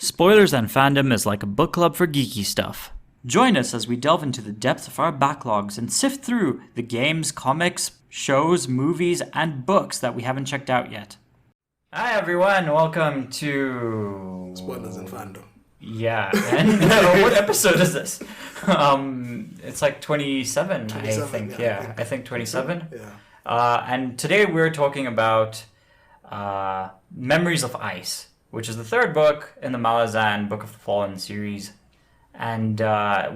Spoilers and Fandom is like a book club for geeky stuff. Join us as we delve into the depth of our backlogs and sift through the games, comics, shows, movies, and books that we haven't checked out yet. Hi everyone, welcome to... Spoilers and Fandom. Yeah, and what episode is this? It's like 27, I think. Yeah, I think 27. Yeah. And today we're talking about Memories of Ice, which is the third book in the Malazan Book of the Fallen series. And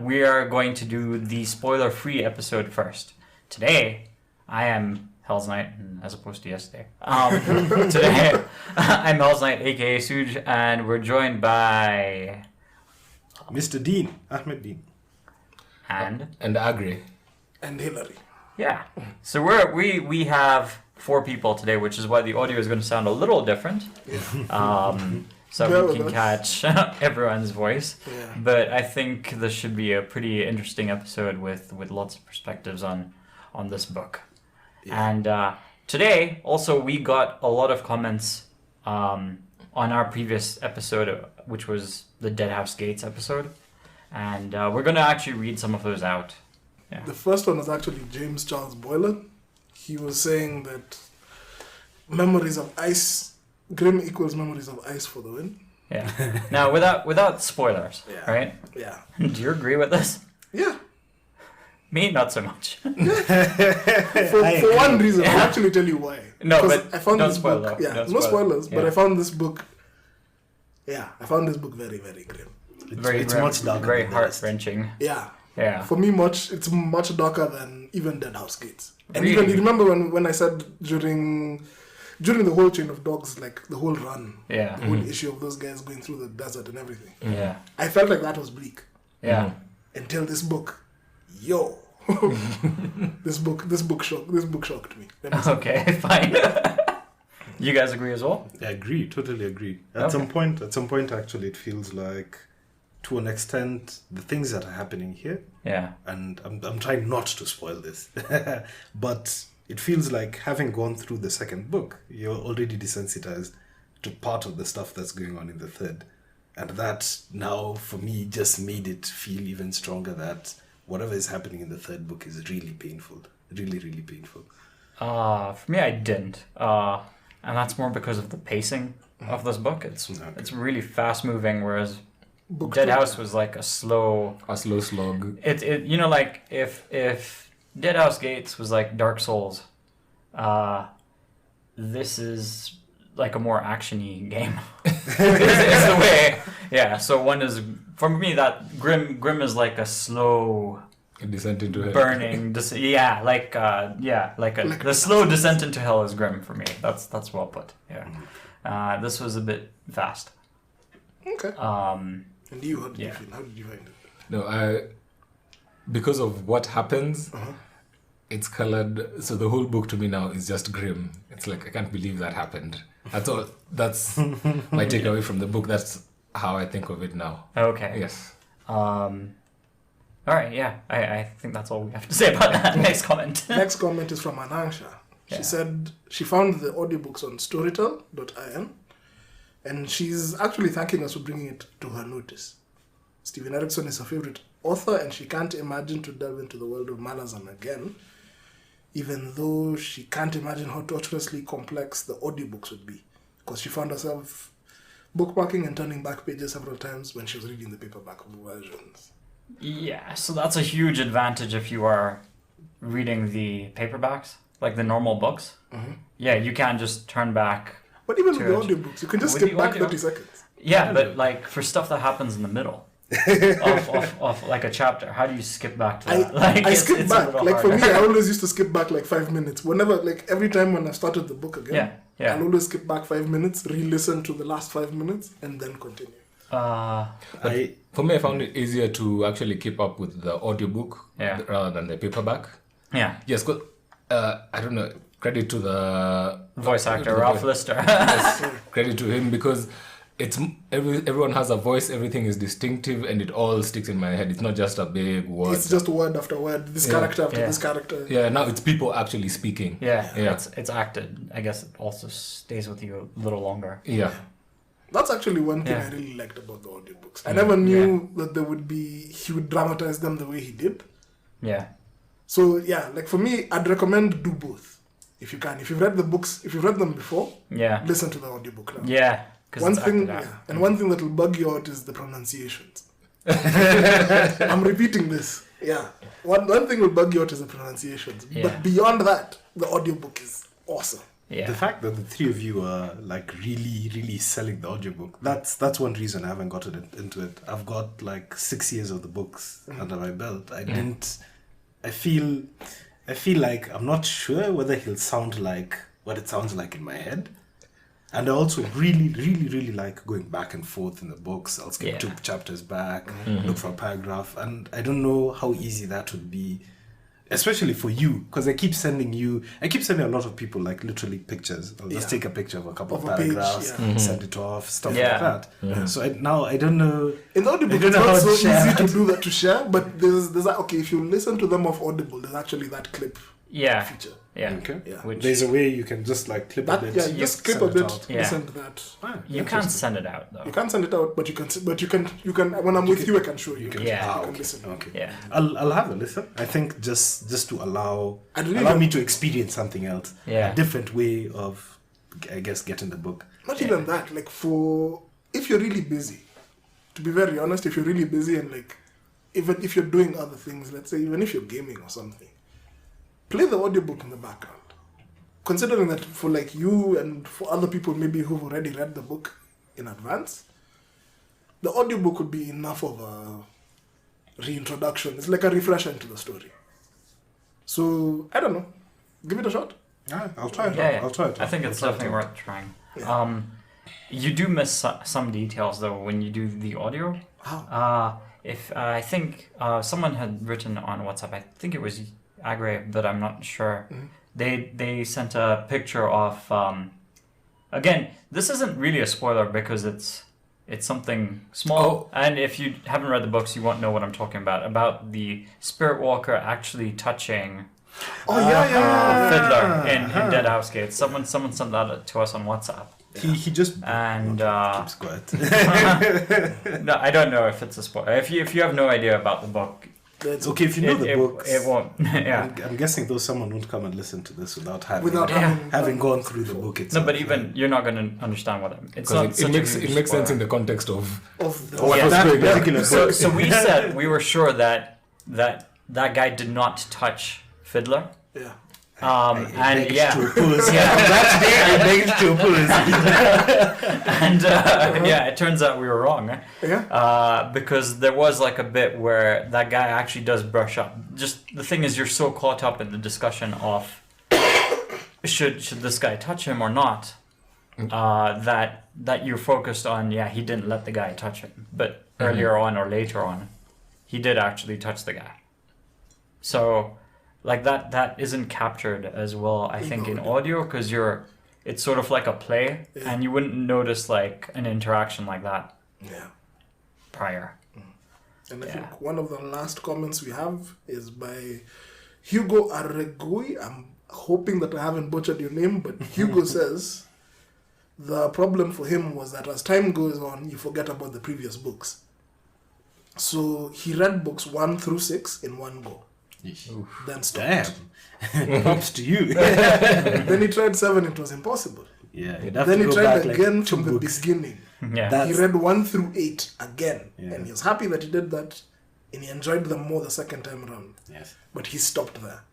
we are going to do the spoiler-free episode first. Today, I am Hell's Knight, as opposed to yesterday. Today, I'm Hell's Knight, aka Suj, and we're joined by... Mr. Dean, Ahmed Dean. And Agri. And Hillary. Yeah. So we have 4 people today, which is why the audio is going to sound a little different. So we can catch everyone's voice. Yeah. But I think this should be a pretty interesting episode with lots of perspectives on this book. Yeah. And today, also, we got a lot of comments on our previous episode, which was the Deadhouse Gates episode. And we're going to actually read some of those out. Yeah. The first one was actually James Charles Boylan. He was saying that memories of ice, Grimm equals memories of ice for the win. Yeah. Now, without spoilers, Yeah. right? Yeah. Do you agree with this? Yeah. Me, not so much. For one reason, I'll actually tell you why. No, 'Cause but I found don't this spoil book. though. Yeah, Don't no spoil. spoilers, but Yeah. I found this book. Yeah, I found this book very, very grim. It's much darker very than the rest. heart-wrenching. Yeah. Yeah. For me, it's much darker than even Deadhouse Gates. And Really? even you remember when I said during the whole chain of dogs, like the whole run, Yeah. the whole issue of those guys going through the desert and everything, Yeah. I felt like that was bleak Yeah. until this book. Yo, this book shocked me. Let me say. Okay, fine. You guys agree as well? I agree, totally agree. At Okay. some point, actually, it feels like, to an extent, the things that are happening here, Yeah. and I'm trying not to spoil this, but it feels like having gone through the second book, you're already desensitized to part of the stuff that's going on in the third. And that now, for me, just made it feel even stronger that whatever is happening in the third book is really painful. Really, really painful. For me, I didn't. And that's more because of the pacing of this book. It's really fast-moving, whereas Book Deadhouse was like a slow slog. It you know, like if Deadhouse Gates was like Dark Souls, this is like a more actiony game. is the way. Yeah. So one is, for me, that Grim is like a slow Descent into hell. burning. The slow descent into hell is Grim for me. That's well put. Yeah. This was a bit fast. Okay. And you, how did you feel? How did you find it? No, because of what happens, it's colored. So the whole book to me now is just grim. It's like, I can't believe that happened. That's all. That's my takeaway from the book. That's how I think of it now. Okay. Yes. All right, yeah. I think that's all we have to say about that. Next comment. Next comment is from Anansha. She Yeah. said she found the audiobooks on storytel.in and she's actually thanking us for bringing it to her notice. Steven Erikson is her favorite author and she can't imagine to delve into the world of Malazan again, even though she can't imagine how torturously complex the audiobooks would be, because she found herself bookmarking and turning back pages several times when she was reading the paperback versions. Yeah, so that's a huge advantage if you are reading the paperbacks, like the normal books. Yeah, you can't just turn back. But even with the Sure. audiobooks, you can just With skip the back audio- 30 seconds. Yeah, but like for stuff that happens in the middle of like a chapter, how do you skip back to that? I skip it's a back. little Like for harder. me, I always used to skip back like 5 minutes. Whenever, like every time when I started the book again, Yeah. I'll always skip back 5 minutes, re-listen to the last 5 minutes, and then continue. For me, I found it easier to actually keep up with the audiobook Yeah. rather than the paperback. Yeah. Yes, because I don't know. Credit to the Voice actor, the Ralph voice- Lister. Yes, credit to him because it's everyone has a voice. Everything is distinctive, and it all sticks in my head. It's not just a big word. It's just word after word, this character after Yeah. this character. Yeah, now it's people actually speaking. Yeah, Yeah. it's acted. I guess it also stays with you a little longer. Yeah. That's actually one thing I really liked about the audiobooks. I never knew that he would dramatize them the way he did. Yeah. So yeah, like for me, I'd recommend do both if you can. If you've read the books, if you've read them before, listen to the audiobook now. Yeah. One thing, and one thing that will bug you out is the pronunciations. I'm repeating this. Yeah. One thing will bug you out is the pronunciations. Yeah. But beyond that, the audiobook is awesome. Yeah. The fact that the three of you are like really, really selling the audiobook, that's one reason I haven't gotten into it. I've got like 6 years of the books under my belt. I feel like I'm not sure whether he'll sound like what it sounds like in my head. And I also really, really, really like going back and forth in the books. I'll skip 2 chapters back, look for a paragraph. And I don't know how easy that would be, especially for you, because I keep sending a lot of people like literally pictures. I'll just take a picture of a couple of paragraphs, send it off, stuff like that. So I don't know. In the audiobook, it's not so easy to do that, to share, but there's that, okay, if you listen to them off Audible, there's actually that clip feature. Yeah. Okay. Yeah. Which there's a way you can just like clip a bit. Yeah, you just clip a bit, Yeah. listen to that. you can't send it out though. You can't send it out, but you can. When I'm with you, I can show you. You can, You can okay. listen. Okay. Yeah. I'll have a listen. I think just to allow really me to experience something else. Yeah. A different way of, I guess, getting the book. Not even that. Like if you're really busy, to be very honest, if you're really busy and like, even if you're doing other things, let's say even if you're gaming or something, play the audiobook in the background. Considering that for like you and for other people maybe who've already read the book in advance, the audiobook would be enough of a reintroduction. It's like a refresher into the story. So, I don't know. Give it a shot. Yeah, I'll try it. Yeah. I'll try it. I think it's definitely worth trying. You do miss some details though when you do the audio. How? If I think someone had written on WhatsApp, I think it was Agre, but I'm not sure. They sent a picture of again, this isn't really a spoiler because it's something small, and if you haven't read the books you won't know what I'm talking about the Spirit Walker actually touching Fiddler in Dead House Gates. Someone sent that to us on WhatsApp. He just And keeps quiet. no, I don't know if it's a spoiler. If you have no idea about the book, It's okay if you know the books. It won't. Yeah. I'm guessing though someone won't come and listen to this without having gone through the book itself. No, but even you're not going to understand what it's not. Because it makes sense in the context of the what was going on. particular book. So we said we were sure that guy did not touch Fiddler. Yeah. And to oppose. That day I begged to oppose. and it turns out we were wrong. Yeah. Because there was like a bit where that guy actually does brush up. Just the thing is, you're so caught up in the discussion of should this guy touch him or not, that you're focused on. Yeah, he didn't let the guy touch him, but earlier on or later on, he did actually touch the guy. So. Like that isn't captured as well, I think, in audio because it's sort of like a play, and you wouldn't notice like an interaction like that prior. And I think one of the last comments we have is by Hugo Arregui. I'm hoping that I haven't butchered your name, but Hugo says the problem for him was that as time goes on, you forget about the previous books. So he read books 1 through 6 in one go. Then stopped. Damn. Props to you. Then he tried 7, it was impossible. Yeah. Then he tried again from the beginning. Yeah. He read 1 through 8 again. And he was happy that he did that. And he enjoyed them more the second time around. Yes. But he stopped there.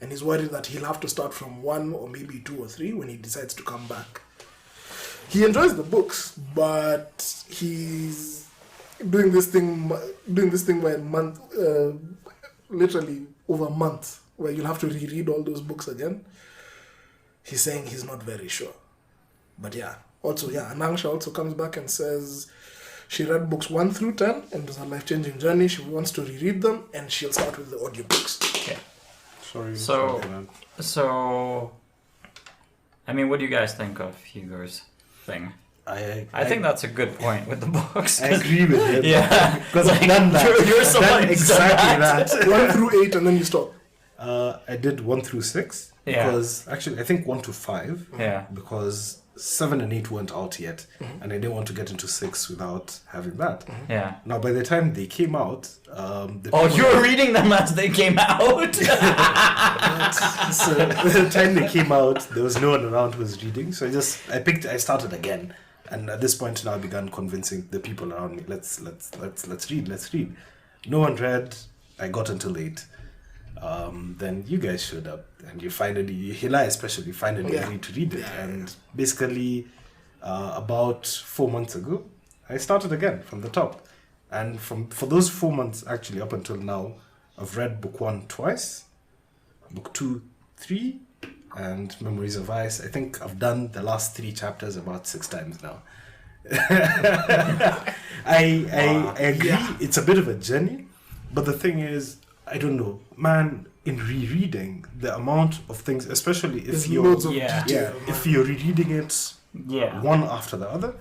And he's worried that he'll have to start from 1 or maybe 2 or 3 when he decides to come back. He enjoys the books, but he's doing this thing by a month, literally over a month, where you'll have to reread all those books again. He's saying he's not very sure. But Anangsha also comes back and says she read books 1 through 10 and it was a life-changing journey. She wants to reread them and she'll start with the audiobooks. Yeah. Sorry. So, I mean, what do you guys think of Hugo's thing? I think that's a good point with the books. I agree with him. Yeah. Because I've done that. You're someone exactly that. 1 through 8 and then you stop. I did 1 through 6 because actually I think 1 to 5. Yeah. Because 7 and 8 weren't out yet, and I didn't want to get into 6 without having that. Yeah. Now, by the time they came out, the Oh, people- you were reading them as they came out. So by the time they came out, there was no one around who was reading. So I started again, and at this point now I began convincing the people around me. Let's read. No one read. I got until 8. Then you guys showed up, and Hila especially, finally agreed to read it. And basically, about 4 months ago, I started again from the top. And for those 4 months, actually up until now, I've read book 1 twice, book 2, 3, and Memories of Ice. I think I've done the last 3 chapters about 6 times now. I agree. Yeah. It's a bit of a journey, but the thing is, I don't know, man. In rereading, the amount of things, especially if There's you're loads of Yeah. detail. if you're rereading it Yeah. one after the other,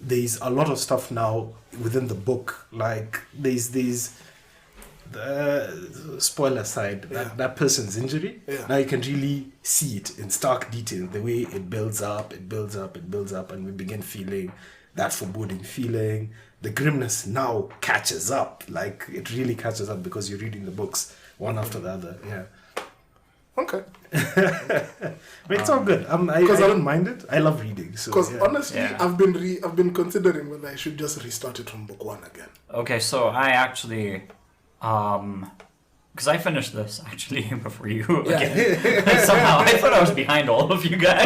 there's a lot of stuff now within the book. Like there's the spoiler side, that person's injury. Yeah. Now you can really see it in stark detail, the way it builds up, and we begin feeling that foreboding feeling. The grimness now catches up, like it really catches up because you're reading the books one after the other. Yeah. Okay. But it's all good. I don't mind it. I love reading. So Because yeah. honestly, Yeah. I've been considering whether I should just restart it from book 1 again. Okay, so I actually, because I finished this actually before you again. Somehow I thought I was behind all of you guys.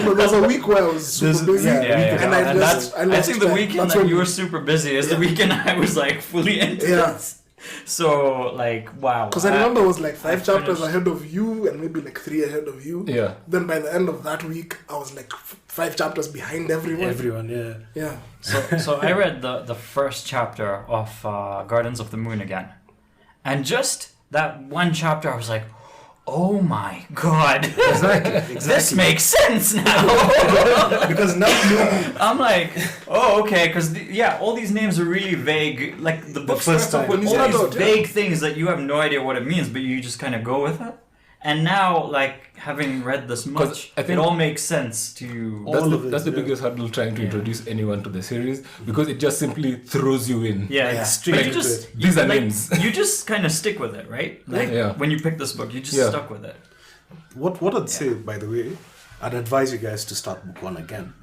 But there's a week where I was super busy, yeah. and And I lost think the track. weekend That's that when- you were super busy is the weekend I was like fully into Yeah. this. So like wow. Because I remember I was like 5 I chapters finished- ahead of you, and maybe like 3 ahead of you. Yeah. Then by the end of that week, I was like 5 chapters behind everyone. Everyone, yeah. Yeah. So I read the first chapter of Gardens of the Moon again, and just that one chapter I was like, oh my god, Exactly. this makes sense now. Because now I'm like, oh okay, because all these names are really vague. Like the book first starts off time. with When you all start these out, yeah. vague things that you have no idea what it means, but you just kind of go with it. And now, like having read this much, I think it all makes sense to. That's the biggest hurdle trying to introduce anyone to the series, because it just simply throws you in. Yeah. straight But you into just it. These are like, names. you just kind of stick with it, right? Like Yeah. when you pick this book, you just stuck with it. what I'd say, by the way, I'd advise you guys to start book 1 again.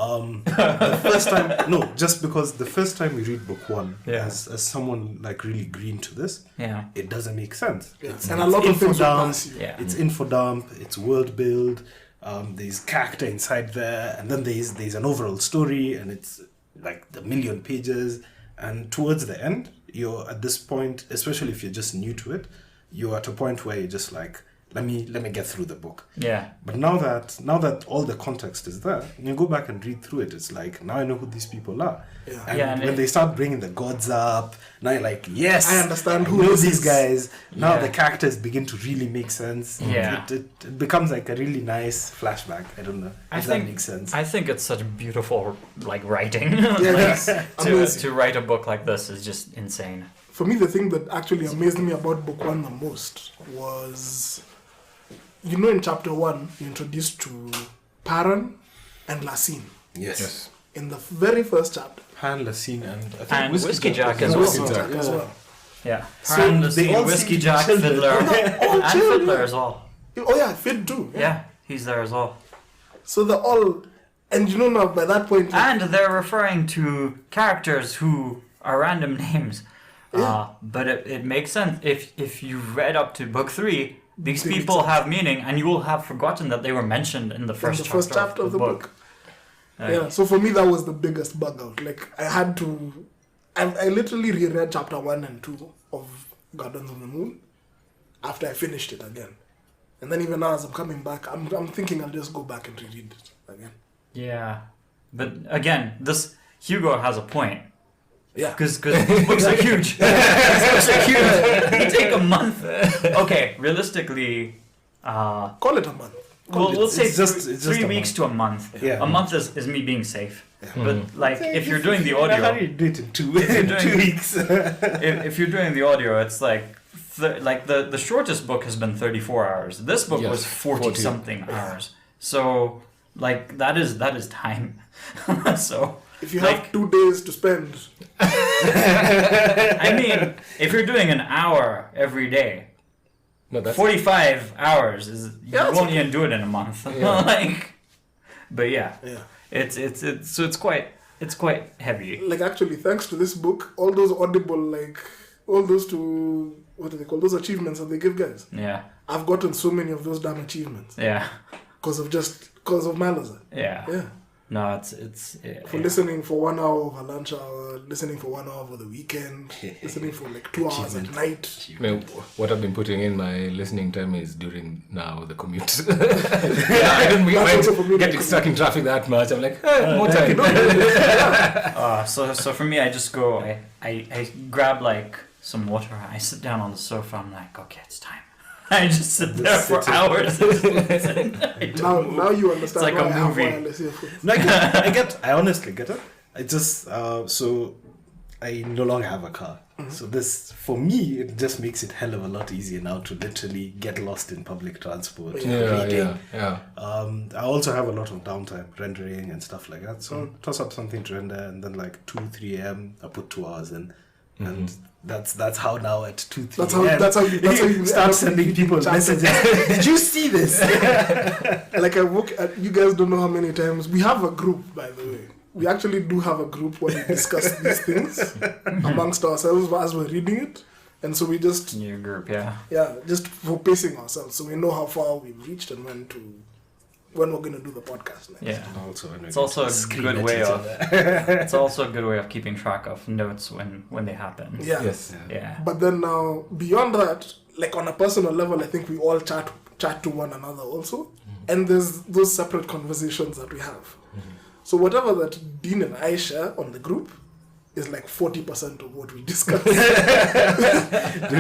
The first time, no, just because the first time you read book 1, Yeah. as someone like really green to this, Yeah. it doesn't make sense. Yeah. It's, And a it's lot of info things will dump, pass you. Yeah. It's info dump, it's world build, there's character inside there, and then there's an overall story, and it's like the million pages. And towards the end, you're at this point, especially if you're just new to it, you're at a point where you're just like, let me get through the book. Yeah. But now that all the context is there, you go back and read through it. It's like, now I know who these people are. Yeah. And Yeah, and when it- they start bringing the gods up, now you're like, yes, I understand I who know this these is. guys. Now Yeah. the characters begin to really make sense. Yeah. It becomes like a really nice flashback. I don't know if that makes sense. I think it's such beautiful like writing. Yeah, Like, that's amazing. to write a book like this is just insane. For me, the thing that actually amazed me about book 1 the most was, you know, in chapter 1, you're introduced to Paran and Lassine. Yes. In the very first chapter. Han, Lassine, and I think And Whiskey Jack as Whiskey well. Jack. As well. Yeah. So And the they scene, all Whiskey seem to be Jack, children. Fiddler, all and children. Fiddler as well. Oh yeah, Fit too. Yeah, he's there as well. So they're all, and you know now by that point, like, And they're referring to characters who are random names. But it makes sense if you've read up to book 3. These They make people sense. have meaning, and you will have forgotten that they were mentioned in the in first, the first chapter of the book. Like, Yeah, so for me that was the biggest bug out. Like I had to, I literally reread chapter 1 and 2 of Gardens of the Moon after I finished it again. And then even now as I'm coming back, I'm thinking I'll just go back and reread it again. Yeah, but again, this Hugo has a point. Yeah. Because these books are huge. These books are huge. They take a month. Okay, realistically, Call it a month. we'll say it's just 3 a weeks month. to a month. Yeah. A month is me being safe. But like, if you're doing the How do audio, you do it in two, If you're in doing- 2 weeks? if you're doing the audio, it's like the shortest book has been 34 hours. This book Yes, was 40 40. something hours. So Like that is time. So If you like, have 2 days to spend, I mean, if you're doing an hour every day, No, that's 45 hours is you Yeah, won't it's even do it in a month. Yeah. Like, but yeah, yeah. it's so it's quite heavy. Like actually, thanks to this book, all those Audible, like all those what do they call those achievements that they give guys? Yeah, I've gotten so many of those damn achievements yeah, because of Malazan. yeah. Yeah. No, it's For yeah. listening for 1 hour over lunch hour, listening for 1 hour over the weekend, listening for like 2 hours at night. I mean, what I've been putting in my listening time is during now the commute. I don't That's also for me, get the stuck in traffic that much. I'm like, more time. So for me, I just go. I grab like some water. I sit down on the sofa. I'm like, okay, it's time. I just sit there for hours. Now you understand It's like why a I have movie. wireless earphones. No, I honestly get it. I just, so I no longer have a car. So this, for me, it just makes it hell of a lot easier now to literally get lost in public transport. reading. Yeah. I also have a lot of downtime, rendering and stuff like that. So toss up something to render, and then like 2-3 a.m. I put 2 hours in, and that's how now at 2-3 a.m. That's how you start sending people messages. Did you see this? Like you guys don't know how many times we have a group, by the way. We actually do have a group where we discuss these things amongst ourselves as we're reading it, and so we just New group, yeah. just for pacing ourselves, so we know how far we've reached and when we're gonna do the podcast next. Yeah. It's also a good way of it's also a good way of keeping track of notes when they happen. Yeah. Yes. Yeah. But then now beyond that, like on a personal level, I think we all chat to one another also, and there's those separate conversations that we have. So whatever that Dean and I share on the group is like 40% of what we discuss. Dude,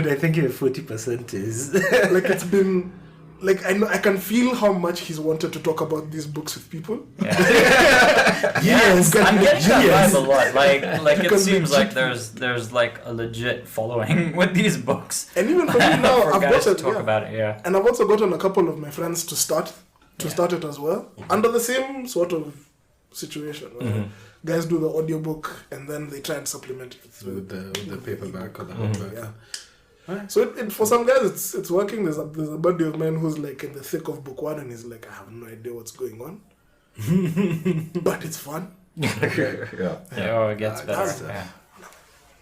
I think your 40% is Like it's been like I can feel how much he's wanted to talk about these books with people. Yeah. Yes, I'm getting that yes. vibe a lot. Like it Because seems legit- like there's like a legit following with these books. And even for me now, For I've guys to gotten talk about it, yeah. and I've also gotten a couple of my friends to start it as well under the same sort of situation where guys do the audiobook and then they try and supplement it with the paperback or the hardback. Yeah. So it for some guys it's working. There's a buddy of mine who's like in the thick of book 1 and he's like, I have no idea what's going on, but it's fun. Yeah. Oh, it gets better. that's-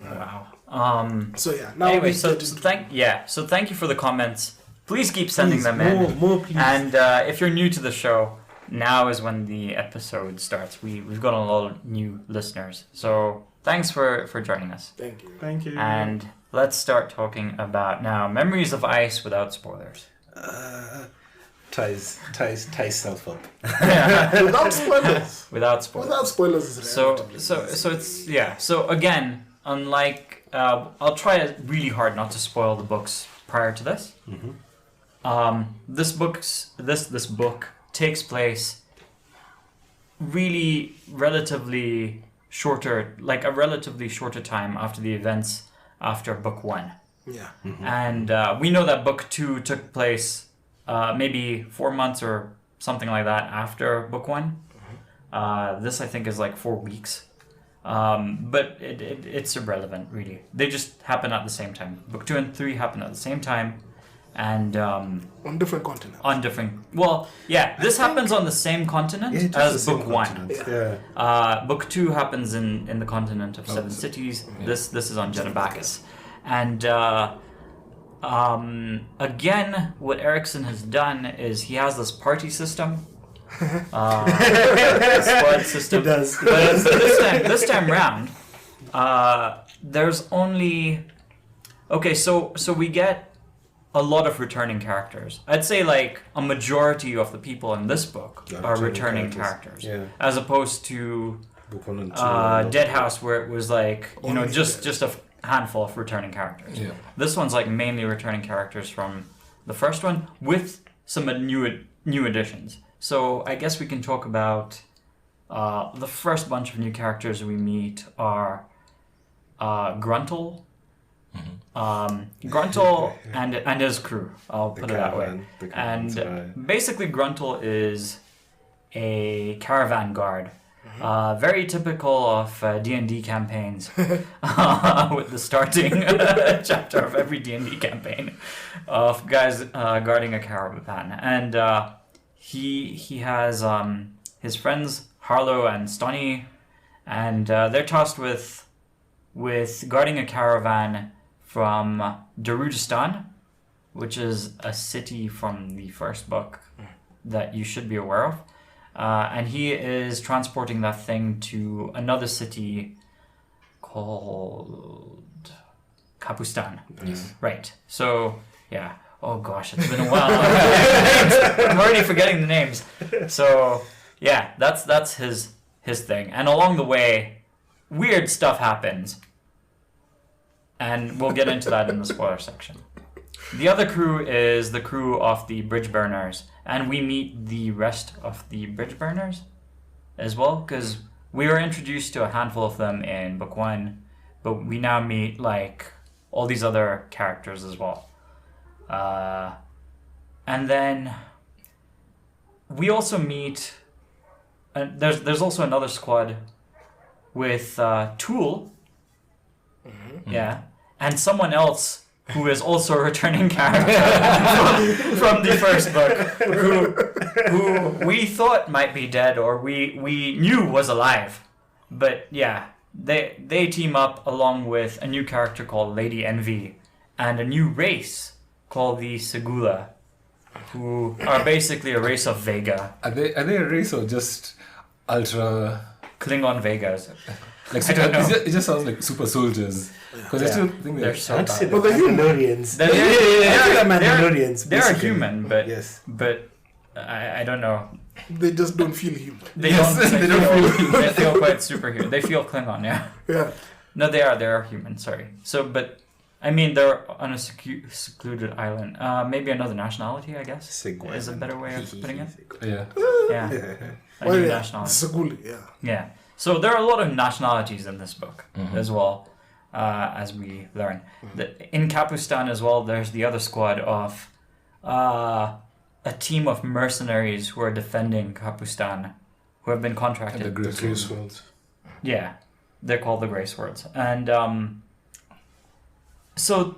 Yeah. Wow. So yeah. Now Anyway, we so get into- thank you for the comments. Please keep sending them more, in. More, please. And if you're new to the show, now is when the episode starts. We've got a lot of new listeners, so thanks for joining us. Thank you. Thank you. And let's start talking about now Memories of Ice without spoilers. ties self up. Without spoilers. Without spoilers. Without spoilers is So relatively it's So again, unlike I'll try really hard not to spoil the books prior to this. This book takes place really relatively shorter time after the events after book 1. Yeah. And we know that book 2 took place maybe 4 months or something like that after book 1. This I think is like 4 weeks. But it's irrelevant really. They just happen at the same time. Book 2 and 3 happen at the same time. And On different continents. on different this happens on the same continent as book 1. Book 2 happens in the continent of 7 cities. Yeah. This is on Genovakis. And again, what Erickson has done is he has this party system. Squad system. He does. But this time round, there's only so we get a lot of returning characters. I'd say like a majority of the people in this book are returning characters. Yeah. As opposed to Book 1 and 2. Dead House, where it was like Only just a handful of returning characters. Yeah. This one's like mainly returning characters from the first one with some new additions. So I guess we can talk about the first bunch of new characters we meet are Gruntle. Gruntle and his crew. I'll put it that way. And basically Gruntle is a caravan guard. Very typical of D&D campaigns, with the starting chapter of every D&D campaign, of guys guarding a caravan. And he has his friends Harlow and Stoney, and they're tasked with guarding a caravan from Darudistan, which is a city from the first book that you should be aware of. And he is transporting that thing to another city called Kapustan. Right. So, yeah. Oh gosh, it's been a while. I'm already forgetting the names. So, yeah, that's his thing. And along the way, weird stuff happens. And we'll get into that in the spoiler section. The other crew is the crew of the bridge burners, and we meet the rest of the bridge burners as well, because we were introduced to a handful of them in book 1, but we now meet like all these other characters as well. And then we also meet, there's also another squad with Tool, yeah, and someone else who is also a returning character from the first book, who we thought might be dead or we knew was alive. But yeah, they team up along with a new character called Lady Envy and a new race called the Segula, who are basically a race of Vega. Are they a race or just ultra Klingon Vegas. like I don't know. it just sounds like super soldiers? Because I still think They're so I'd say bad. the But they're human. Mandalorians. They're- I think they're- they're Mandalorians. They're basically. human, but Yes. I don't know. They just don't feel human. They Yes, don't. they don't feel. They feel quite superhuman. They feel Klingon, yeah. Yeah. No, they are human. Sorry. So, but I mean, they're on a secluded island. Maybe another nationality, I guess, Segway. is a better way of putting it. yeah. Yeah, a Well, new yeah. nationality. Saguli, yeah. Yeah. So there are a lot of nationalities in this book as well, as we learn. In Kapustan as well, there's the other squad of a team of mercenaries who are defending Kapustan, who have been contracted. And the The Great two Sword. swords. Yeah, they're called the Grey Swords. And so,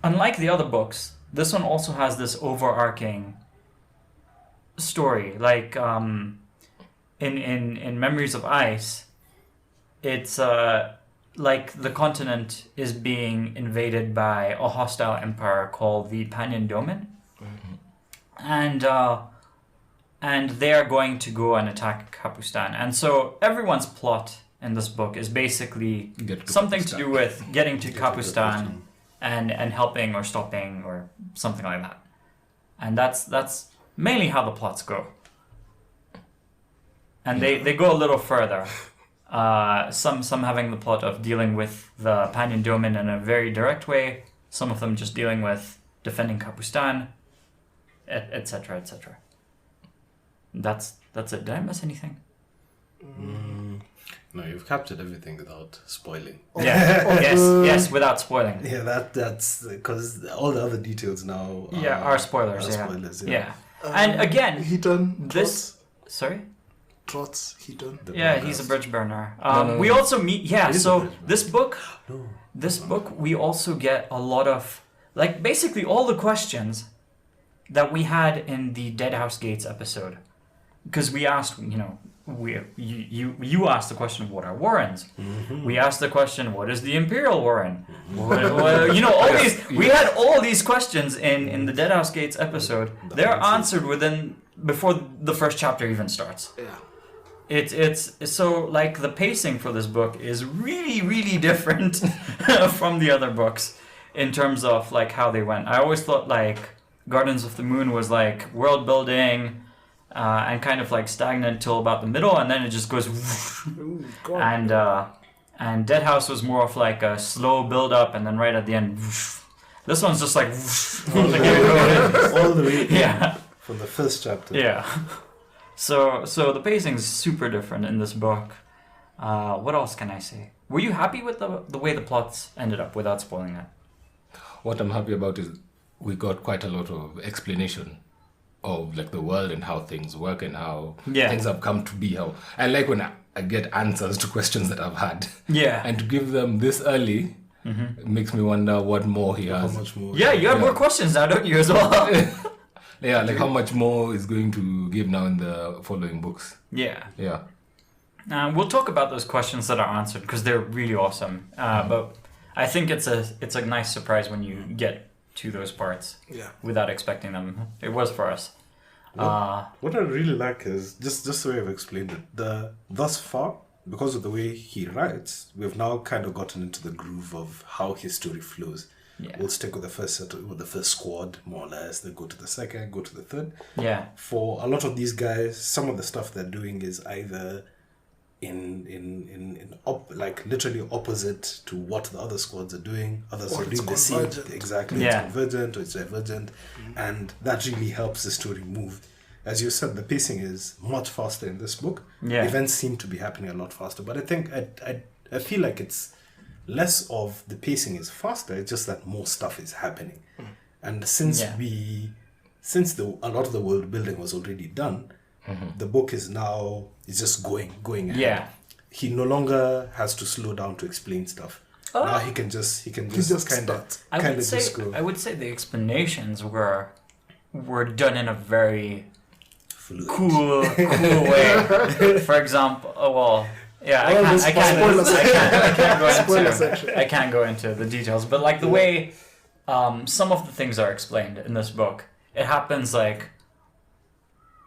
unlike the other books, this one also has this overarching story. Like in Memories of Ice, it's like the continent is being invaded by a hostile empire called the Panyan Domin, and they are going to go and attack Kapustan. And so everyone's plot in this book is basically Get to something to Kapustan. do with getting to Get to Kapustan Kapustan. and helping or stopping or something like that. And that's mainly how the plots go. And they go a little further. Some having the plot of dealing with the Panyan Domin in a very direct way. Some of them just dealing with defending Kapustan, etc., etc. That's it. Did I miss anything? No, you've captured everything without spoiling. Yeah. Yes, without spoiling. Yeah, that's because all the other details now Are spoilers. are Yeah. spoilers, Yeah. And again, Heaton, this. Sorry. Trots, Heaton. The Yeah, broadcast. he's a bridge burner. no, We no. also meet. Yeah. He is a So bridge burner. this book, we also get a lot of, like, basically all the questions that we had in the Dead House Gates episode, because we asked, you asked the question, what are Warrens? We asked the question, what is the Imperial Warren? All these. We had all these questions in the Dead House Gates episode. They're answered before the first chapter even starts. Yeah. It's so, like, the pacing for this book is really, really different from the other books in terms of, like, how they went. I always thought, like, Gardens of the Moon was like world building and kind of like stagnant till about the middle, and then it just goes Ooh, God. and Dead House was more of like a slow build up, and then right at the end, this one's just like all the way yeah. from the first chapter. Yeah. So the pacing is super different in this book. What else can I say? Were you happy with the way the plots ended up without spoiling it? What I'm happy about is we got quite a lot of explanation of like the world and how things work and how Yeah. things have come to be. How I like when I get answers to questions that I've had. Yeah. And to give them this early makes me wonder what more he How has. much more? Yeah, you have more questions now, don't you, as well? Yeah, like how much more is going to give now in the following books. Yeah. Yeah. We'll talk about those questions that are answered because they're really awesome. But I think it's a nice surprise when you get to those parts Yeah. without expecting them. It was for us. What I really like is just the way I've explained it. Thus far, because of the way he writes, we've now kind of gotten into the groove of how his story flows. Yeah. We'll stick with the first squad, more or less. Then go to the second, go to the third. Yeah. For a lot of these guys, some of the stuff they're doing is either like literally opposite to what the other squads are doing. Others Or are it's doing the same. convergent. Exactly. Yeah. It's convergent or it's divergent. And that really helps the story move. As you said, the pacing is much faster in this book. Yeah. Events seem to be happening a lot faster. But I think I feel like it's less of the pacing is faster, it's just that more stuff is happening. And since Yeah. a lot of the world building was already done, the book is just going ahead. Yeah. He no longer has to slow down to explain stuff. Now he can just just kind starts. of just go. I would say the explanations were done in a very Fluid. cool way. For example, I can't go Spoiler into section. I can't go into the details, but like the way some of the things are explained in this book, it happens like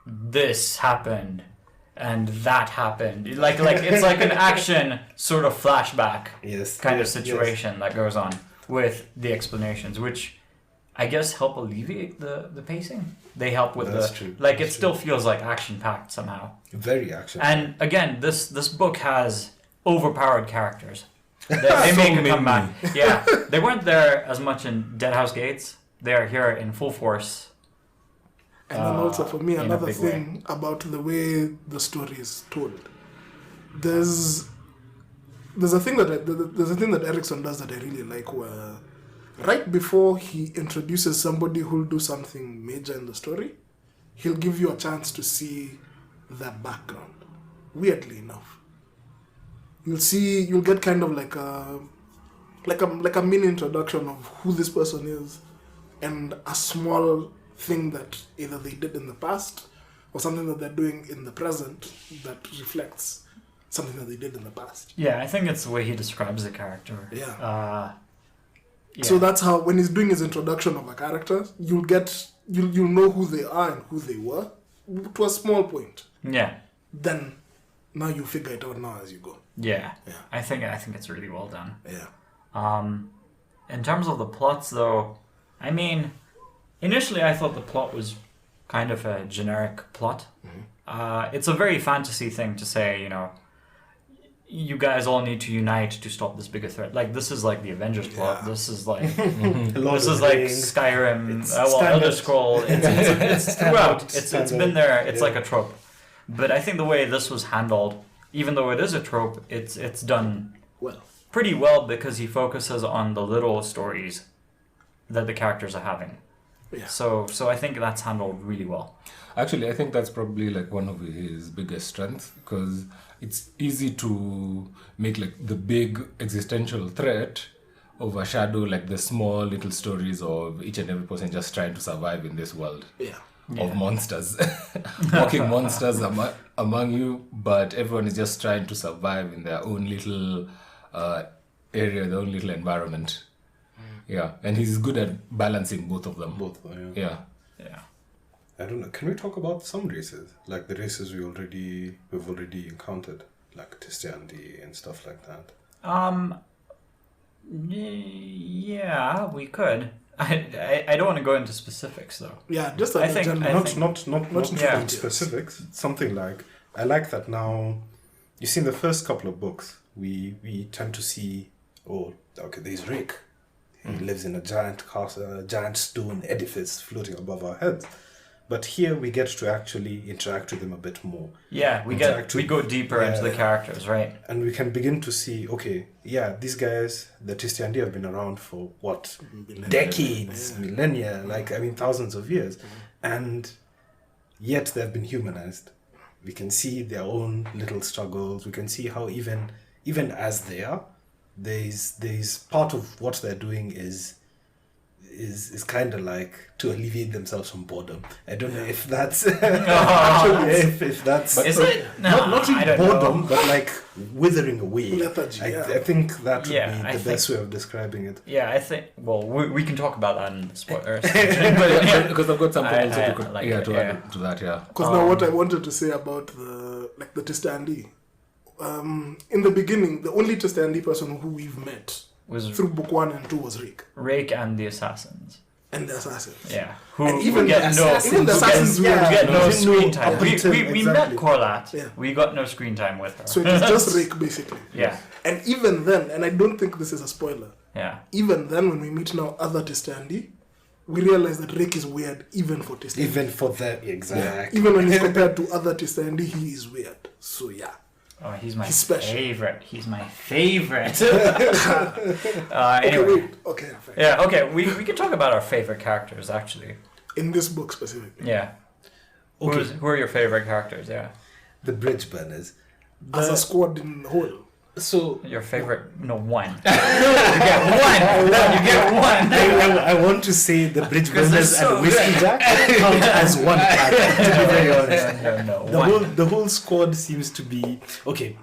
this happened and that happened. Like it's like an action sort of flashback Yes. kind of yes, situation that goes on with the explanations, which I guess help alleviate the pacing. They help with That's true. like it That's still feels like action packed somehow. yes. Very action. And again, this book has overpowered characters. They make a comeback. Yeah, they weren't there as much in Deadhouse Gates. They are here in full force. And then also for me, in a another big thing about the way the story is told. There's a thing that Erickson does that I really like, where right before he introduces somebody who'll do something major in the story, he'll give you a chance to see their background. Weirdly enough, you'll get kind of like a mini introduction of who this person is, and a small thing that either they did in the past or something that they're doing in the present that reflects something that they did in the past. Yeah, I think it's the way he describes the character. Yeah. Yeah. So that's how, when he's doing his introduction of a character, you'll know who they are and who they were to a small point. Yeah. Then now you figure it out now as you go. Yeah. Yeah. I think it's really well done. Yeah. In terms of the plots, though, I mean, initially I thought the plot was kind of a generic plot. It's a very fantasy thing to say, you guys all need to unite to stop this bigger threat. Like, this is like the Avengers plot. Yeah. This is like Lord this of is the like Rings. Skyrim. It's Elder standard. Scroll. It's throughout. It's Standard. been there. It's Yeah. like a trope. But I think the way this was handled, even though it is a trope, it's done Well, pretty well because he focuses on the little stories that the characters are having. yeah. So I think that's handled really well. Actually, I think that's probably like one of his biggest strengths, because it's easy to make like the big existential threat overshadow like the small little stories of each and every person just trying to survive in this world Yeah. of monsters, walking monsters among you, but everyone is just trying to survive in their own little area, their own little environment. Yeah, and he's good at balancing both of them. Both. Yeah. Yeah. I don't know. Can we talk about some races, like the races we've already encountered, like Tistiandi and stuff like that? Yeah, we could. I don't want to go into specifics though. Yeah, just I think- general. I Not Yeah. in specifics. Something like, I like that now. You see, in the first couple of books, we tend to see, there's Rick. He lives in a giant castle, a giant stone edifice floating above our heads. But here we get to actually interact with him a bit more. Yeah, we go deeper into the characters, right? And we can begin to see, these guys, the Tistiandi, have been around for what? Decades, millennia, thousands of years. And yet they've been humanized. We can see their own little struggles. We can see how even as they are, there's part of what they're doing is kind of like to alleviate themselves from boredom. I don't know if that's actually if that's Is it? No, not I really don't boredom, know. but like withering away. Lethargy, I think that would Yeah, be I the think- best way of describing it. Yeah, I think. Well, we can talk about that in the spoilers. Because I've got something I- also I to, like yeah, it, to yeah. add to that, yeah. Because now what I wanted to say about the Testandi, in the beginning, the only Testandi person who we've met Was through book 1 and 2 was Rick Rake and the Assassins. and the assassins. Yeah. Who And even get the no, assassins- even the who assassins get, we who were- get no, no didn't know screen time. up We until- met exactly. Corlat. Yeah. We got no screen time with her. So it was just Rick basically. Yeah. And even then, and I don't think this is a spoiler, Yeah. even then when we meet now other Testandi, we realize that Rick is weird even for Testandi. Even for them, exactly. Even when he's compared to other Testandi, he is weird. So yeah. Oh, he's my He's special. favorite. He's my favorite. Okay, anyway. wait. Okay, fine. Yeah, okay. We can talk about our favorite characters, actually. In this book specifically. Yeah. Okay. Who are your favorite characters? Yeah. The bridge burners. As a squad in the whole. So Your favorite? No, one. You get one. You get one. I want to say the bridge 'Cause they're burners so and Whiskey Jack count as one character, to be very honest. No, The one. whole squad seems to be okay.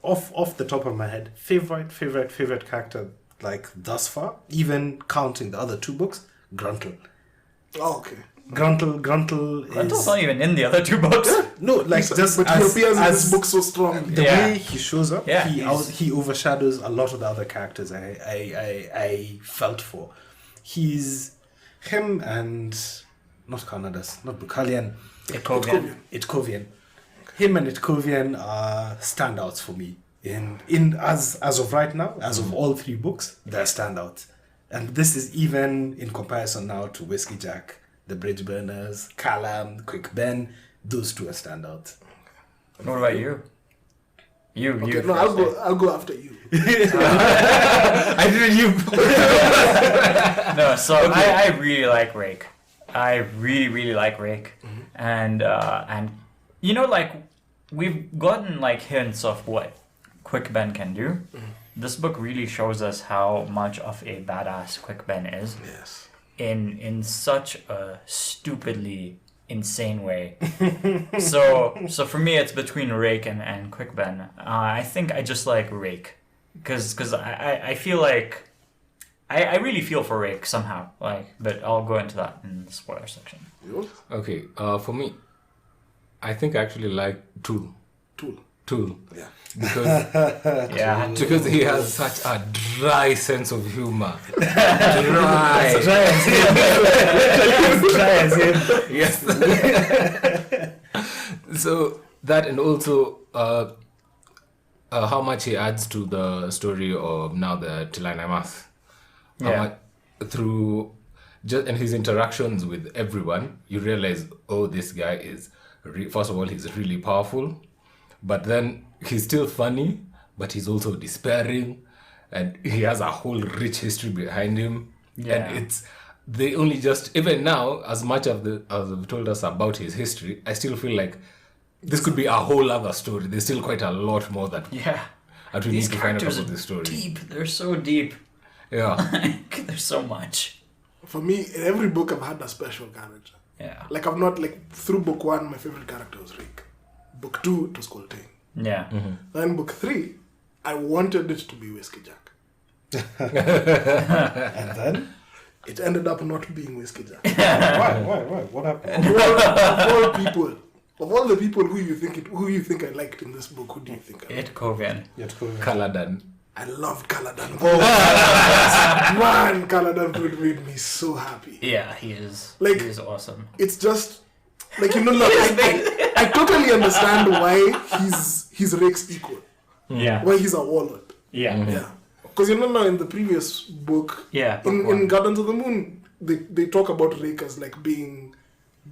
Off the top of my head, favorite character like thus far, even counting the other two books, Gruntle. Oh, okay. Gruntle Gruntel's is not even in the other two books. no like just But he as, appears in this as book so strongly. the Yeah. way he shows up, Yeah, he overshadows a lot of the other characters I felt for. He's him and not Kanadas, not Bukalian, Ikovian. Itkovian. Him and Itkovian are standouts for me. In as of right now, as of all three books, they're standouts. And this is even in comparison now to Whiskey Jack, the Bridge Burners, Callum, Quick Ben. Those two are standouts. What about you? You. Okay, no, I'll go after you. I didn't you. No, so I really like Rake. I really like Rake, and you know, like we've gotten like hints of what Quick Ben can do. This book really shows us how much of a badass Quick Ben is Yes. in such a stupidly insane way. so for me, it's between Rake and Quick Ben. I think I just like Rake because I feel like. I really feel for Rake somehow, but I'll go into that in the spoiler section. Yours? Okay, for me, I think I actually like Tool. Tool. Yeah. Because Yeah, because he has such a dry sense of humor. Dry. Yes. So that, and also how much he adds to the story of now the Tilana Math. Yeah. Through just and his interactions with everyone, you realize, oh, this guy is first of all, he's really powerful, but then he's still funny, but he's also despairing, and he has a whole rich history behind him. Yeah. And it's they only just even now, as much of as they've told us about his history, I still feel like this could be a whole other story. There's still quite a lot more that we These need to find out characters about are this story. deep. They're so deep. Yeah. There's so much. For me, in every book I've had a special character. Yeah. Like I've not through book 1, my favorite character was Rick. Book 2, it was Coltain. Yeah. Then book 3, I wanted it to be Whiskey Jack. And then It ended up not being Whiskey Jack. why? What happened? Of all the people who you think I liked in this book, who do you think I liked? Itkovian. Kaladan. I loved Caladan. Man, Caladan made me so happy. Yeah, he is. Like- he is awesome. It's just like I totally understand why he's Rick's equal. Yeah. Why he's a warlord. Yeah. Yeah. Because now in the previous book, Yeah. book in one. Gardens of the Moon, they talk about Rick as like being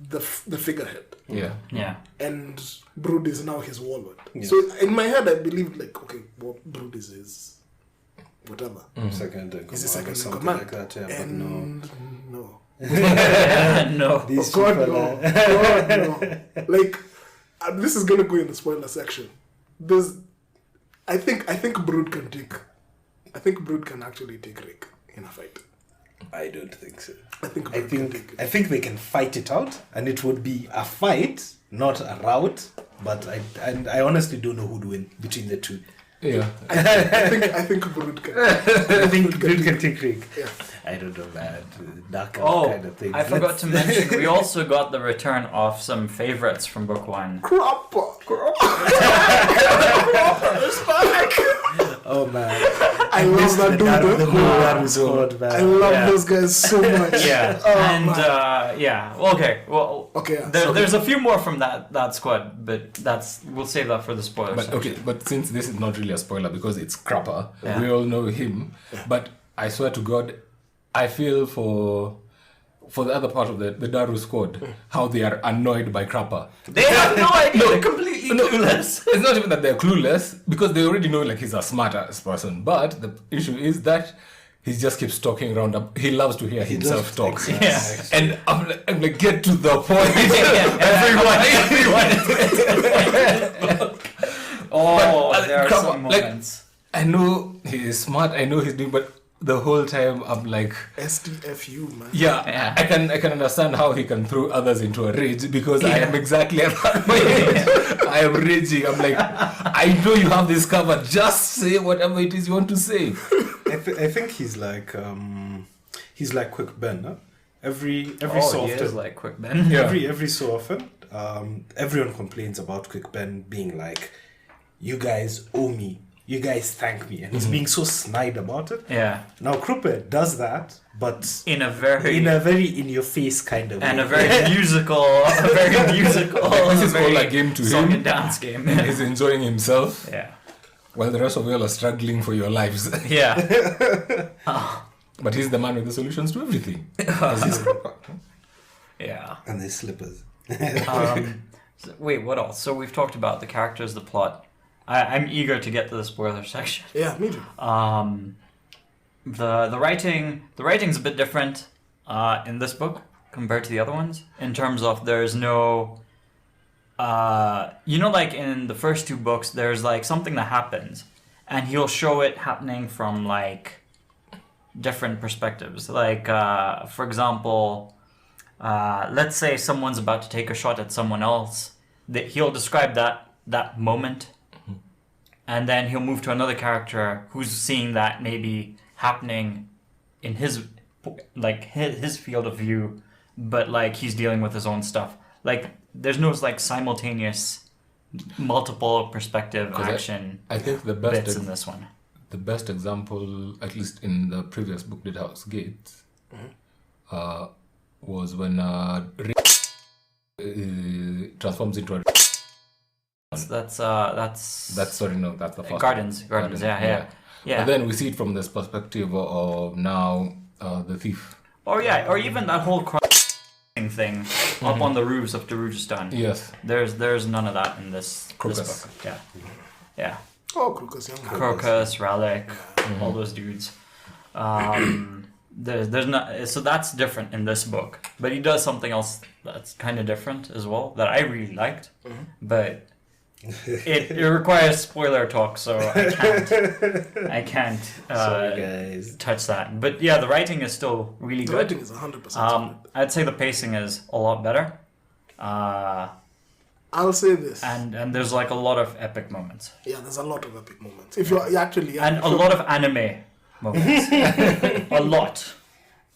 the figurehead, Yeah. Yeah. and Brood is now his warlord. Yeah. So in my head, I believed like, okay, well, Brood is whatever. Second in He's the command or second in something command. like that, yeah. But And no. No. These God people no. are- God no. Like, this is gonna go in the spoiler section. I think Brood can take. I think Brood can actually take Rick in a fight. I don't think so. I think Brood can take it. I think they can fight it out, and it would be a fight, not a rout. But I honestly don't know who'd win between the two. Yeah. I think Brood can. I think Brood can take Rick. Yeah. I don't know, man. Dark Oh, kind of thing. I forgot to mention, we also got the return of some favorites from book 1. Cropper. Oh man, I love that dude. The whole Daru squad, man. I love Yeah. those guys so much. Yeah, Oh, and man. yeah. Well, okay. Well, Okay, yeah. there's a few more from that squad, but we'll save that for the spoilers. But okay, but since this is not really a spoiler because it's Crapper, Yeah. we all know him. But I swear to God, I feel for the other part of the Daru squad, how they are annoyed by Crapper. They have no idea. They're completely clueless. It's not even that they're clueless, because they already know like he's a smart-ass person. But the issue is that he just keeps talking around. He loves to hear himself talk. Exactly. Yeah. And I'm like, get to the point. Everyone. Oh, But, there are Crapper, some like, moments. I know he is smart. I know he's doing, but the whole time I'm like, STFU, man. yeah. I can understand how he can throw others into a rage because I am exactly at that point. I am raging. I'm like, I know you have this covered. Just say whatever it is you want to say. I think he's like Quick Ben. Huh? Every so he often, is like Quick Ben. Yeah. every so often, everyone complains about Quick Ben being like, "You guys owe me. You guys thank me," and he's being so snide about it. Yeah. Now Kruppe does that, but In a very in your face kind of and way. a very musical, This is very all a game to song him. and dance game. He's enjoying himself Yeah. while the rest of you all are struggling for your lives. Yeah. But he's the man with the solutions to everything. Yeah. and his slippers. Wait, what else? So we've talked about the characters, the plot. I'm eager to get to the spoiler section. Yeah, me too. The writing's a bit different in this book compared to the other ones in terms of there's no like in the first 2 books there's like something that happens and he'll show it happening from like different perspectives. Like for example, let's say someone's about to take a shot at someone else, that he'll describe that moment. And then he'll move to another character who's seeing that maybe happening in his field of view, but like he's dealing with his own stuff. Like there's no like simultaneous, multiple perspective action. I think the bits in this one. The best example, at least in the previous book, Did House Gates, was when Rick transforms into a. That's Sorry, no, that's the first Gardens. one. Yeah. But then we see it from this perspective of now the thief. Or even that whole thing up on the roofs of Darujistan. Yes. There's none of that in this Crocus. book. Yeah. Oh, Crocus, young man. Crocus, Rallic, all those dudes. There's not, so that's different in this book. But he does something else that's kind of different as well that I really liked. But it requires spoiler talk, so I can't Sorry, guys. touch that. But yeah, the writing is still really The good. writing is 100%. I'd say the pacing is a lot better. I'll say this. And there's like a lot of epic moments. Yeah, there's a lot of epic moments. If you're actually... And a lot of anime moments. A lot.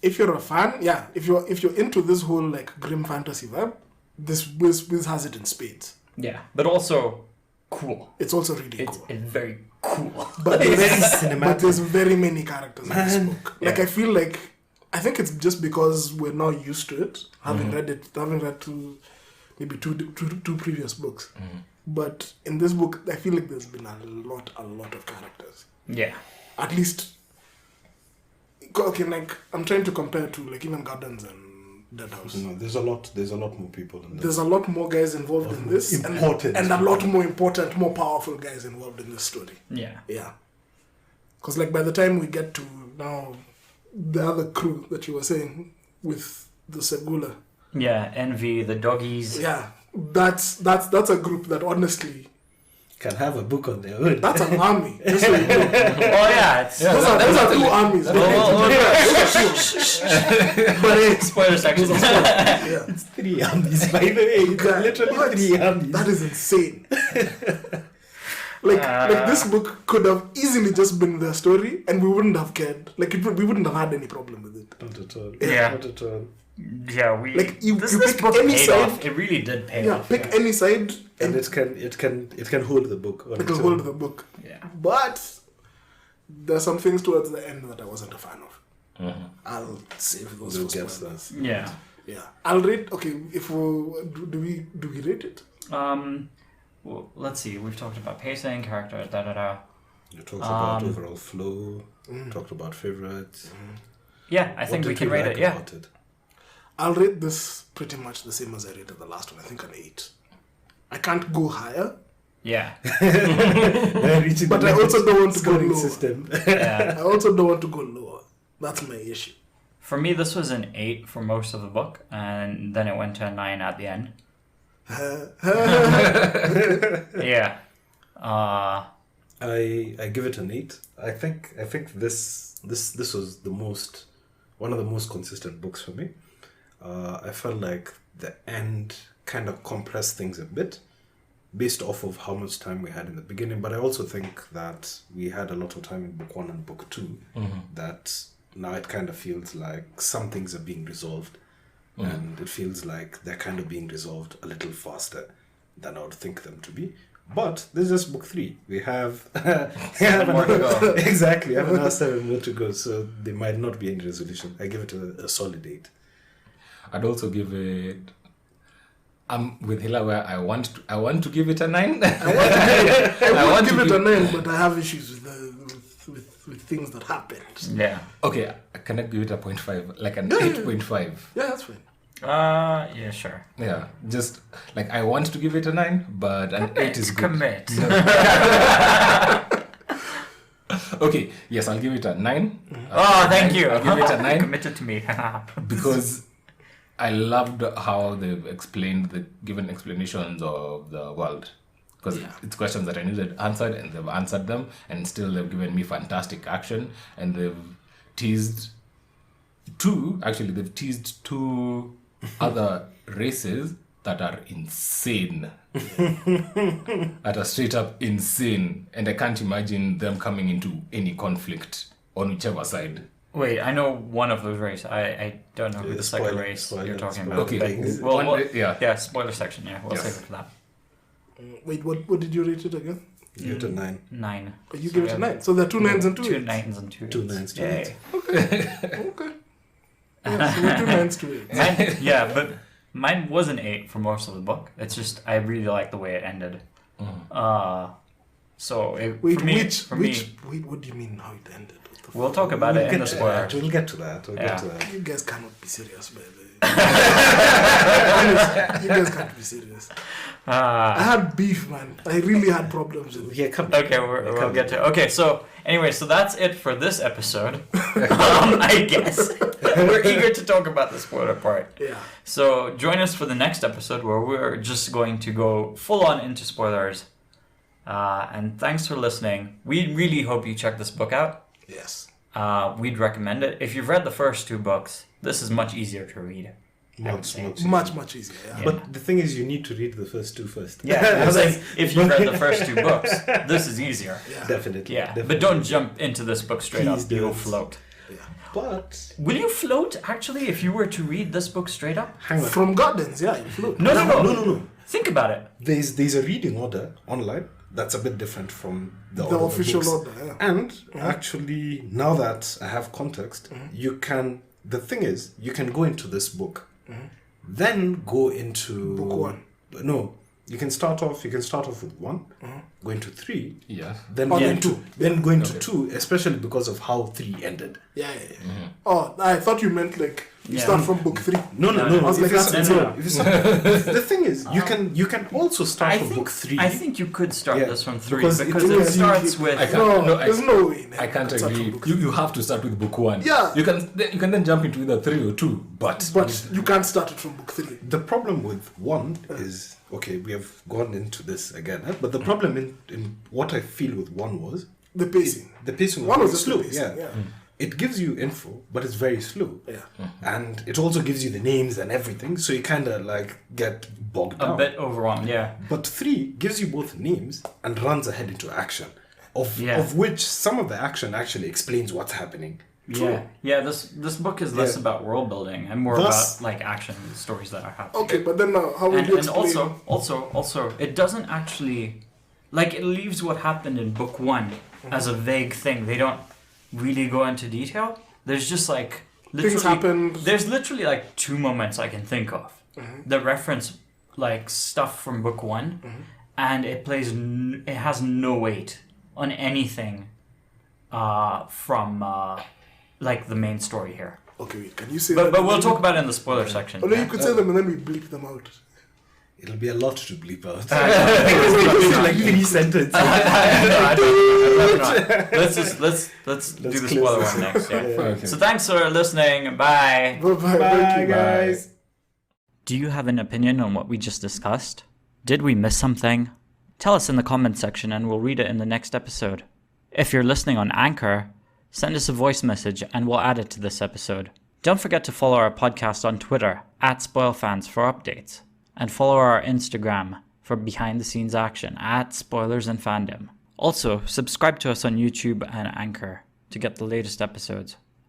If you're a fan, yeah, if you're into this whole like grim fantasy vibe, this Wiz has it in spades. Yeah, but also cool. It's also really cool. It's very cool. But It's there's, cinematic. but there's very many characters in this Man. book. Like I think it's just because we're now used to it, having read two previous books. But in this book, I feel like there's been a lot of characters. Yeah. At least, okay, like I'm trying to compare to like even Gardens and Dead House. No, there's a lot more people in this. There's a lot more guys involved in this, Important and a lot more important, more powerful guys involved in this story. Yeah. Yeah, because like by the time we get to now, the other crew that you were saying with the Segula. Yeah, Envy, the doggies. Yeah, that's a group that honestly, Can have a book on their own. that's an army. Just so you know. Oh yeah, it's Those are two armies. But spoiler section. yeah, It's 3 armies, by the way. It's literally 3 armies. that is insane. Like this book could have easily just been their story, and we wouldn't have cared. We wouldn't have had any problem with it. Not at all. Yeah. Not at all. Yeah, we this pick book any paid side. off. It really did pay Yeah, off. pick any side, And and it can hold the book on it its will own. hold the book. Yeah. But there's some things towards the end that I wasn't a fan of. Mhm. I'll save those We'll for get spoilers. that. Yeah. Yeah, I'll rate. Okay, if we do we rate it? Well, let's see. We've talked about pacing, character, da. You talked about overall flow. Talked about favorites. Yeah, I think we can rate it. Yeah. About it? I'll rate this pretty much the same as I rated the last one. I think an 8. I can't go higher, Yeah. but I also don't want to go scoring lower. system. Yeah. I also don't want to go lower. That's my issue. For me, this was an 8 for most of the book, and then it went to a 9 at the end. Yeah. I give it an 8. I think this was one of the most consistent books for me. I felt like the end kind of compressed things a bit based off of how much time we had in the beginning, but I also think that we had a lot of time in book 1 and book 2 that now it kind of feels like some things are being resolved and it feels like they're kind of being resolved a little faster than I would think them to be. But this is just book 3. We have, more to go. Exactly. I have another 7 more to go, so there might not be any resolution. I give it a solid 8. I'd also give it. I'm with Hila where I want to give it a 9. I want to give it a 9, but I have issues with things that happened. Yeah. Okay, can I give it a 0.5? Like an 8.5? Yeah, that's fine. Yeah, sure. Yeah, just like I want to give it a 9, but an 8 is good. Commit. Okay, yes, I'll give it a 9. Oh, thank you. I'll give it a 9 Committed to me. because I loved how they've given explanations of the world. Because it's questions that I needed answered, and they've answered them, and still they've given me fantastic action, and they've teased two other races that are insane. That are straight up insane, and I can't imagine them coming into any conflict on whichever side. Wait, I know one of those races. I don't know who Yeah, the second spoiler- race spoiler- you're talking spoiler about. Okay, but one we'll, ra- yeah. yeah, spoiler section. Yeah, we'll Yes. save it for that. Wait, what did you rate it again? Give it a 9. 9. Oh, you give it a 9. So there are 2 9s and 2 2 8s. 9s and 2 2 8s. 9s, 2 Yay. 8s. Okay. Yeah, so we're 2 9s, 2 8s. Mine, yeah, but mine was an 8 for most of the book. It's just I really like the way it ended. So it, Wait, for me, wait, what do you mean how it ended? What the we'll fuck? talk about it in the spoiler. We'll get to that. We'll Yeah. get to that. You guys cannot be serious, baby. You guys can't be serious. I had beef, man. I really had problems with it. Yeah, come. Okay, we'll get to. Okay, so anyway, so that's it for this episode. I guess we're eager to talk about the spoiler part. Yeah. So join us for the next episode where we're just going to go full on into spoilers. And thanks for listening. We really hope you check this book out. Yes. We'd recommend it. If you've read the first 2 books, this is much easier to read. I would say. Much easier. Yeah. Yeah. But the thing is, you need to read the first 2 first. Yeah, I'm saying if you've read the first 2 books, this is easier. Yeah. Definitely. Yeah, Definitely. but don't jump into this book straight Please up. You'll don't. float. Yeah. But Will you float, actually, if you were to read this book straight up? hang on. From Gardens, yeah, you float. No. Think about it. There's a reading order online that's a bit different from the order of official books. order, yeah. And actually, now that I have context, you can. The thing is, you can go into this book, then go into Book 1. No, you can start off. You can start off with 1, go into 3, Yeah. then Oh, go then into 2. then go into 2, especially because of how 3 ended. Yeah. Oh, I thought you meant like You start from book 3. No. I was like, that's insane. The thing is, you can also start from book 3. I think you could start this from 3 because because it it starts with. There's no way. I can't Start from agree. book You have to start with book 1. Yeah. You can then jump into either 3 or 2, but you can't start it from book 3. The problem with 1 is, okay, we have gone into this again, but the problem in what I feel with 1 was The pacing. the pacing One was was just slow. the pacing, yeah. It gives you info, but it's very slow. Yeah. And it also gives you the names and everything, so you kind of like get bogged down. A bit overwhelmed, yeah. But 3 gives you both names and runs ahead into action, of which some of the action actually explains what's happening. Yeah. This book is less about world building and more about like action stories that are happening. Okay, but then now, how would you And explain? also, it doesn't actually, like, it leaves what happened in book 1 as a vague thing. They don't really go into detail. There's just like Things happened. There's literally like 2 moments I can think of that reference like stuff from book 1, and it plays. It has no weight on anything from like the main story here. Okay, wait, can you say that? But we'll talk about it in the spoiler section. Oh, no, you could say them and then we bleep them out. It'll be a lot to bleep out. like 3 sentences. Let's do the spoiler one next. Yeah. Okay. So thanks for listening. Bye. Bye-bye. Thank you. guys. Do you have an opinion on what we just discussed? Did we miss something? Tell us in the comment section and we'll read it in the next episode. If you're listening on Anchor, send us a voice message and we'll add it to this episode. Don't forget to follow our podcast on Twitter @SpoilFans for updates. And follow our Instagram for behind-the-scenes action @Spoilers and Fandom. Also, subscribe to us on YouTube and Anchor to get the latest episodes.